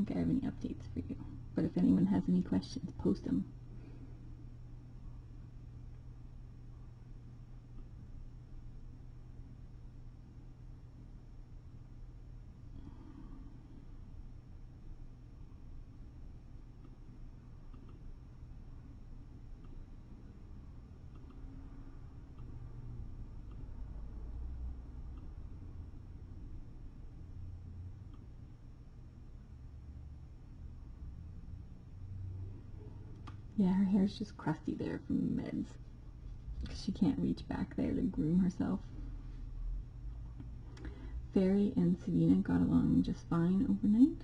think I have any updates for you. But if anyone has any questions, post them. Yeah, her hair's just crusty there from meds. She can't reach back there to groom herself. Fairy and Savina got along just fine overnight.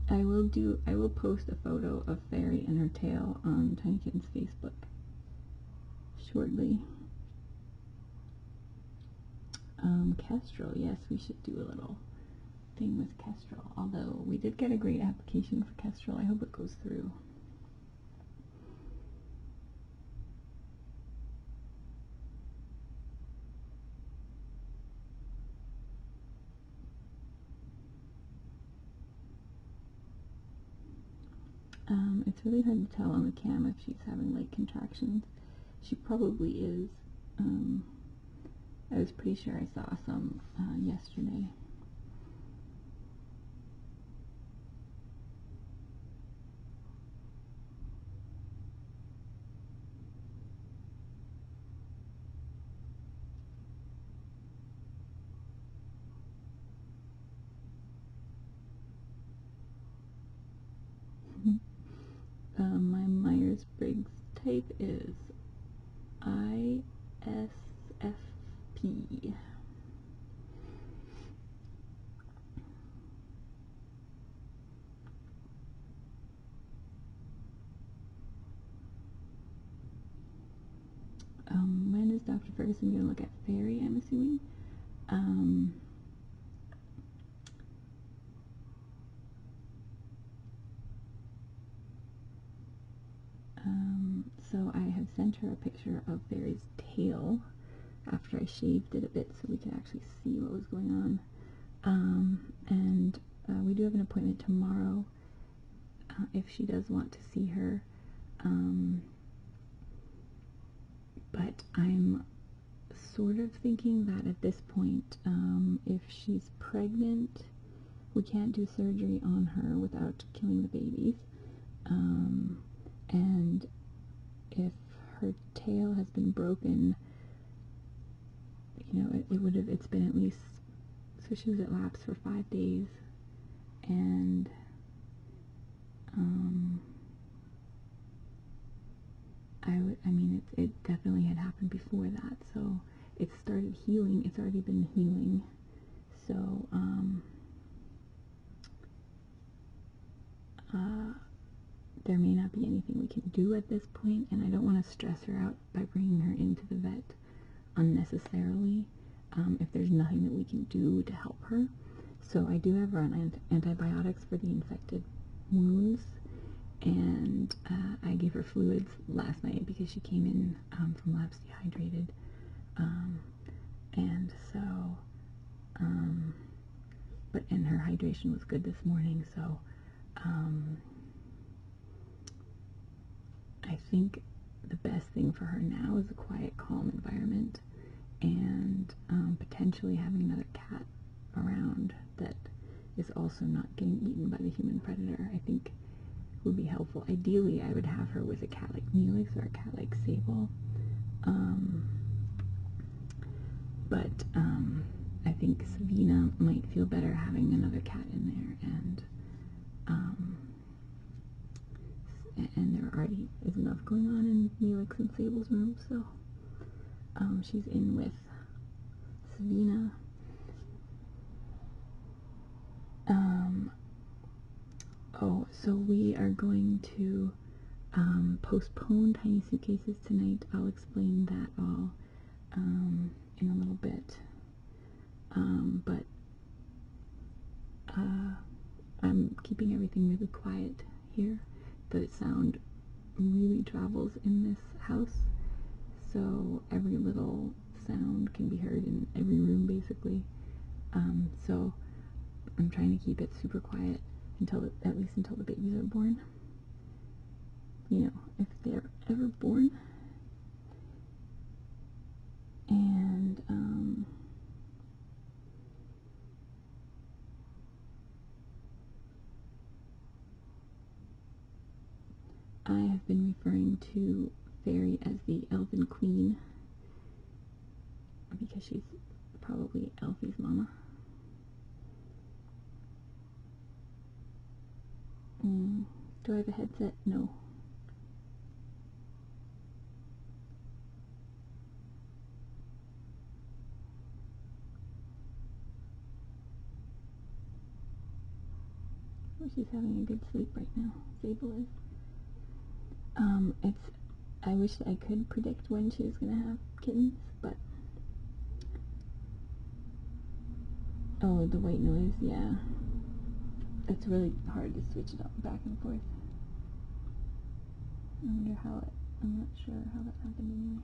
I will post a photo of Fairy and her tail on Tiny Kitten's Facebook shortly. Kestrel, yes, we should do a little thing with Kestrel, although we did get a great application for Kestrel. I hope it goes through. It's really hard to tell on the cam if she's having like contractions. She probably is. I was pretty sure I saw some yesterday. My Myers-Briggs type is ISFP. When is Dr. Ferguson going to look at Fairy, I'm assuming? So I have sent her a picture of Fairy's tail after I shaved it a bit so we could actually see what was going on. And we do have an appointment tomorrow if she does want to see her. But I'm sort of thinking that at this point, if she's pregnant, we can't do surgery on her without killing the babies. And if her tail has been broken, you know, it's been at least, so she was at labs for 5 days, and I mean, it definitely had happened before that, so it started healing. It's already been healing, so there may not be anything we can do at this point, and I don't want to stress her out by bringing her into the vet unnecessarily if there's nothing that we can do to help her. So I do have her on antibiotics for the infected wounds, and I gave her fluids last night because she came in from labs dehydrated, and so and her hydration was good this morning, so I think the best thing for her now is a quiet, calm environment, and potentially having another cat around that is also not getting eaten by the human predator, I think would be helpful. Ideally, I would have her with a cat like Neelix or a cat like Sable, but I think Savina might feel better having another cat in there, and there already is enough going on in Neelix and Sable's room, so she's in with Savina. Oh, so we are going to postpone Tiny Suitcases tonight. I'll explain that all in a little bit. But I'm keeping everything really quiet here. The sound really travels in this house, so every little sound can be heard in every room basically. So I'm trying to keep it super quiet until, at least until the babies are born. You know, if they're ever born. And I have been referring to Fairy as the Elven Queen because she's probably Elfie's mama. Do I have a headset? No. Well, she's having a good sleep right now. Sable is. I wish I could predict when she was gonna have kittens, but oh, the white noise, yeah. It's really hard to switch it up back and forth. I wonder how it, I'm not sure how that happened anyway.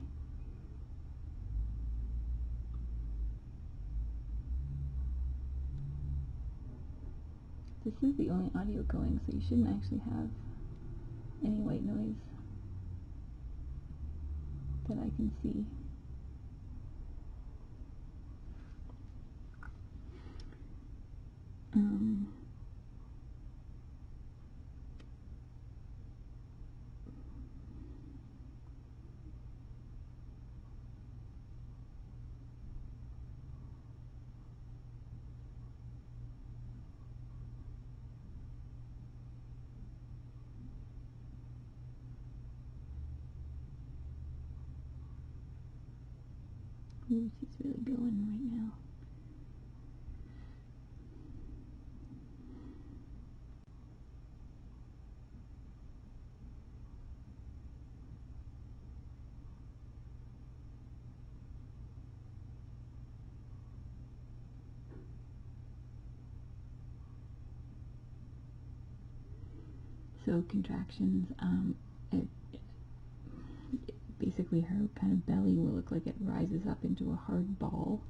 This is the only audio going, so you shouldn't actually have any white noise that I can see. Ooh, she's really going right now. So contractions, basically her kind of belly will look like it rises up into a hard ball.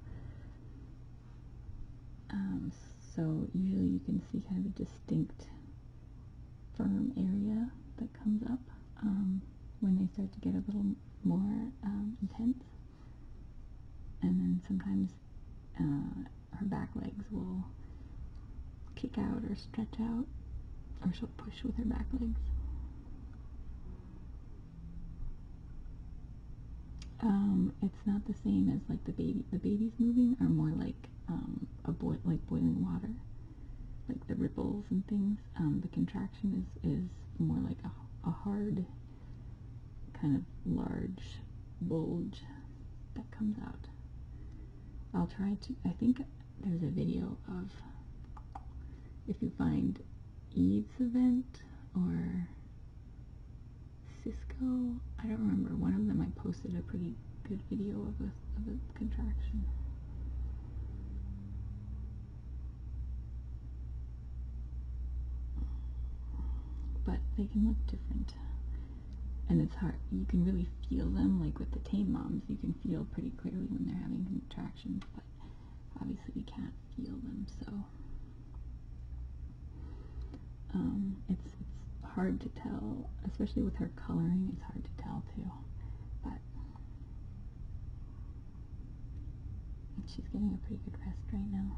So usually you can see kind of a distinct firm area that comes up when they start to get a little more intense. And then sometimes her back legs will kick out or stretch out, or she'll push with her back legs. It's not the same as like the baby. The babies moving are more like like boiling water, like the ripples and things. The contraction is more like a hard, kind of large bulge that comes out. I'll try to, I think there's a video of, if you find Eve's event or Cisco, I don't remember, one of them I posted a pretty good video of a contraction. But they can look different. And it's hard, you can really feel them, like with the tame moms, you can feel pretty clearly when they're having contractions, but obviously we can't feel them, so it's hard to tell, especially with her coloring, it's hard to tell too, but she's getting a pretty good rest right now.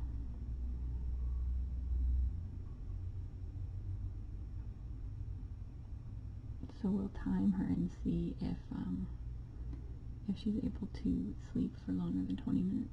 So we'll time her and see if she's able to sleep for longer than 20 minutes.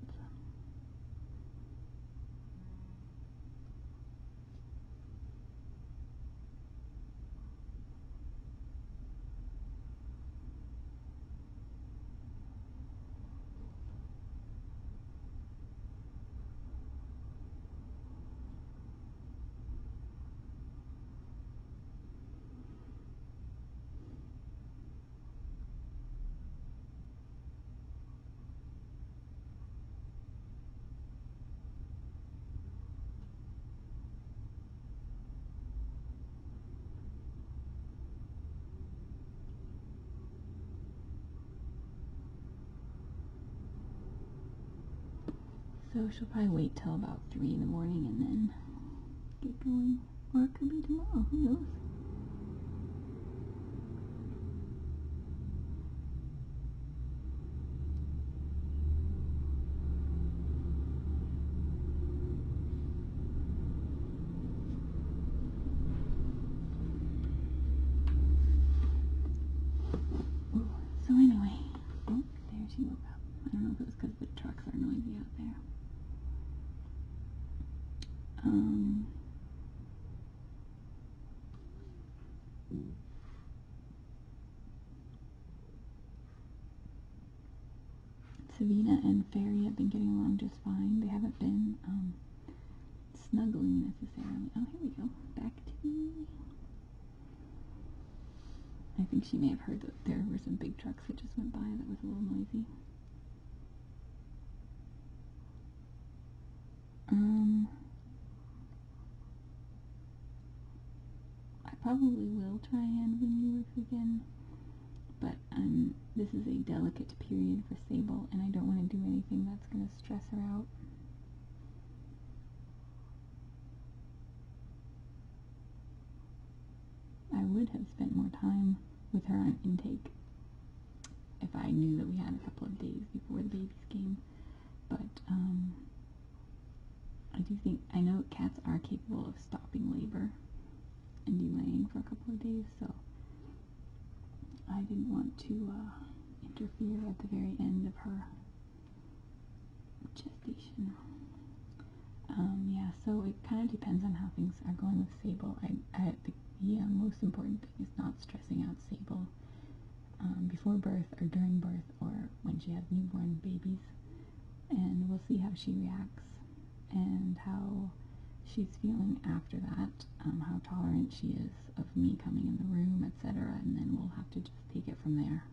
So she'll probably wait till about 3 in the morning and then get going. Or it could be tomorrow, who knows? So anyway, oh, there she woke up. I don't know if it was because the trucks are noisy out there. Savina and Fairy have been getting along just fine. They haven't been snuggling necessarily. Oh, here we go. Back to me. I think she may have heard that there were some big trucks that just went by that was a little noisy. I probably will try handling you again, but this is a delicate period for Sable, and I don't want to do anything that's going to stress her out. I would have spent more time with her on intake if I knew that we had a couple of days before the babies came, but I do think, I know cats are capable of stopping labor and delaying for a couple of days, so I didn't want to interfere at the very end of her gestation. Yeah, so it kind of depends on how things are going with Sable. The most important thing is not stressing out Sable before birth or during birth or when she has newborn babies, and we'll see how she reacts and how she's feeling after that, how tolerant she is of me coming in the room, etc., and then we'll have to just take it from there.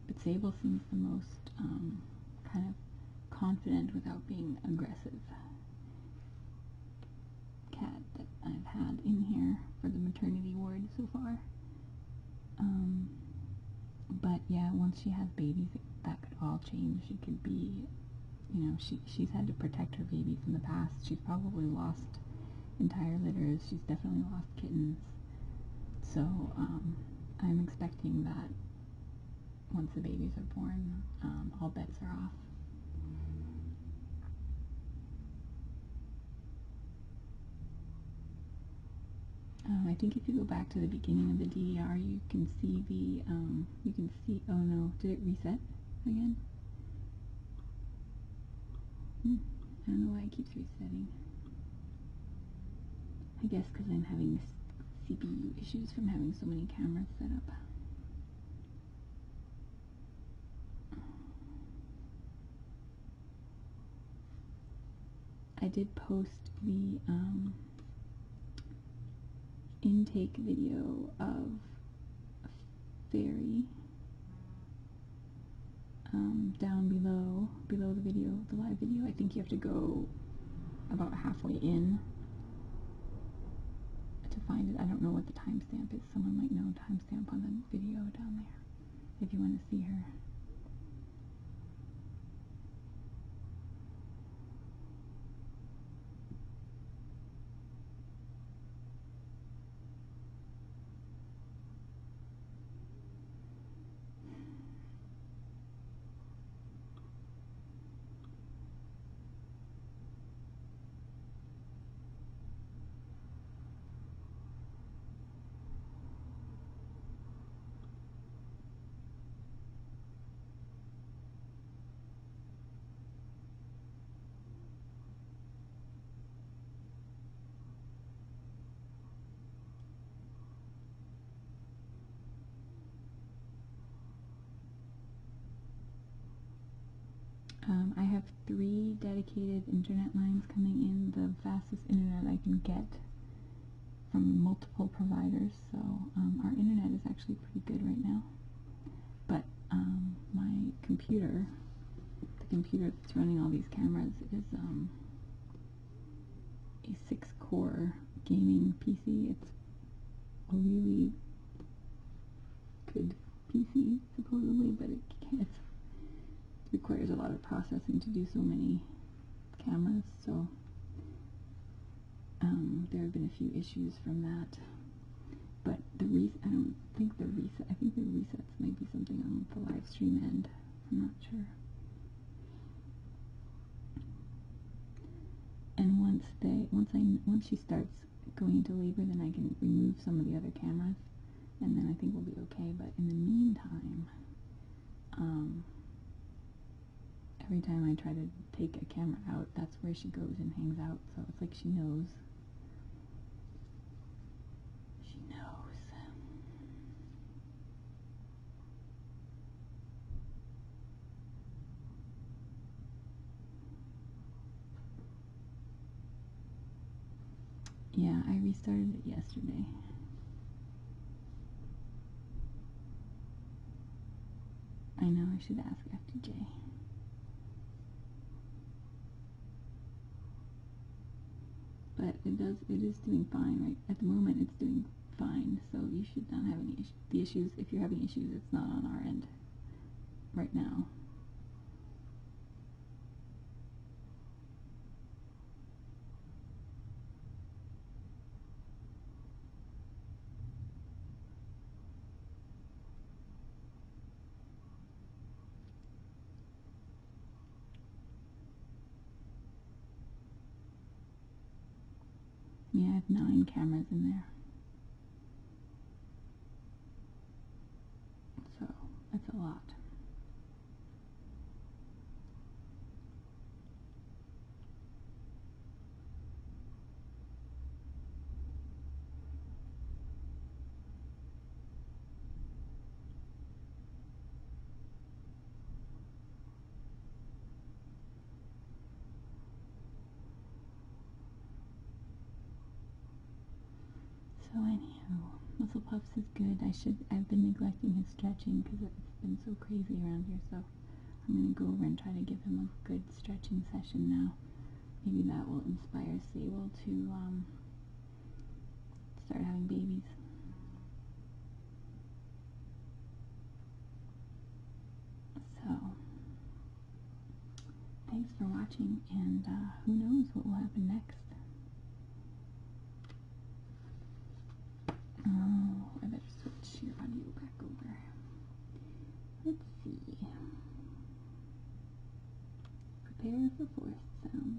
But Sable seems the most kind of confident without being aggressive cat that I've had in here for the maternity ward so far. But yeah, once she has babies, that could all change. She could be, you know, she's had to protect her babies in the past. She's probably lost entire litters. She's definitely lost kittens. So I'm expecting that once the babies are born, all bets are off. I think if you go back to the beginning of the DDR, you can see the, oh no, did it reset again? I don't know why it keeps resetting. I guess because I'm having CPU issues from having so many cameras set up. I did post the intake video of Fairy down below the video, the live video. I think you have to go about halfway in to find it. I don't know what the timestamp is. Someone might know timestamp on the video down there if you want to see her. I have 3 dedicated internet lines coming in, the fastest internet I can get from multiple providers, so our internet is actually pretty good right now. But my computer, the computer that's running all these cameras, is gaming PC. It's a really good PC, supposedly, but it requires a lot of processing to do so many cameras, so there have been a few issues from that. But I don't think the reset, I think the resets might be something on the live stream end. I'm not sure. And once she starts going into labor, then I can remove some of the other cameras, and then I think we'll be okay. But in the meantime, every time I try to take a camera out, that's where she goes and hangs out. So it's like she knows. She knows. Yeah, I restarted it yesterday. I know, I should ask FTJ. But it is doing fine, right? At the moment it's doing fine, so you should not have any issues. The issues, if you're having issues, it's not on our end right now. Yeah, I have 9 cameras in there. So, that's a lot. So anywho, Muscle Pups is good. I've been neglecting his stretching because it's been so crazy around here, so I'm going to go over and try to give him a good stretching session now. Maybe that will inspire Sable to start having babies. So, thanks for watching, and who knows what will happen next. Oh, I better switch your audio back over. Let's see. Prepare for forest sounds.